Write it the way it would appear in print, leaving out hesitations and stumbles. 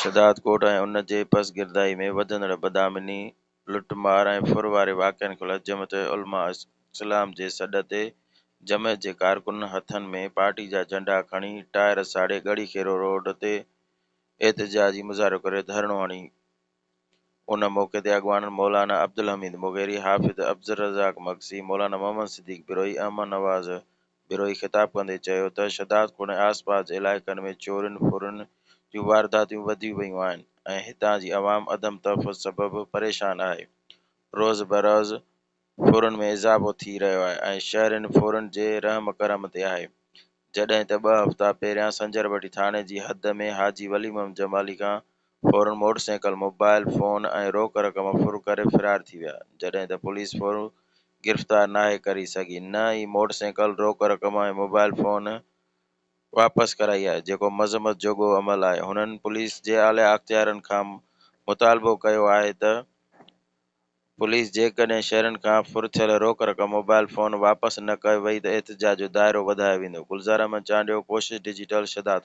शदात कोट ऐं उन जे पसगिरदाई में वधंदड़ बदामिनी लुटमार ऐं फुर वारे वाक़िअनि ख़िलाफ़ जमत उलमा इस्लाम जे सॾ ते जमयत जे कारकुननि हथनि में पार्टी जा झंडा खणी टायर साड़े ॻड़ीखेरो रोड ते एहतजाजी मुज़ाहिरो करे धरणो हणी। उन मौक़े ते अॻवाननि मौलाना अब्दुल हमीद मुगेरी, हाफ़िज़ अब्दुल रज़ाक मक्सी, मौलाना मोहम्मद सिद्दीक़ बिरोई, अहमद नवाज़ बिरोई ख़िताब कंदे चयो त शदात कोट ऐं आसपास जे इलाइक़नि में चोरियुनि फुरुनि जूं वारदातियूं वधी वयूं आहिनि ऐं हितां जी अवाम अदम तहफ़्फ़ुज़ सबबि परेशान आहे। रोज़ बरोज़ फुरुनि में इज़ाफ़ो थी रहियो आहे ऐं शहरनि फुरुनि जे रहम करम ते आहे। जॾहिं त 2 हफ़्ता पहिरियां संजरवटी थाणे जी हद में हाजी वली मोहम्मद जमाली खां फौरन मोटरसाइकिल, मोबाइल फ़ोन ऐं रोक रक़म फुर करे फ़रार थी विया, जॾहिं त पुलिस फुर गिरफ़्तार नाहे करे सघी, न ई मोटरसाइकिल, रोक रक़म ऐं मोबाइल फ़ोन वापसि कराई आहे, जेको मज़मत जोॻो अमल आहे। हुननि पुलिस जे आला अख़्तियारनि खां मुतालिबो कयो आहे त पुलिस जेकॾहिं शहरनि खां फुर थियल रोक रक़म, मोबाइल फ़ोन वापसि न कयो वई त एहतिजाज जो दाइरो वधायो वेंदो। गुलज़ार अहमद चांडियो, कोशिश डिजिटल, शदात।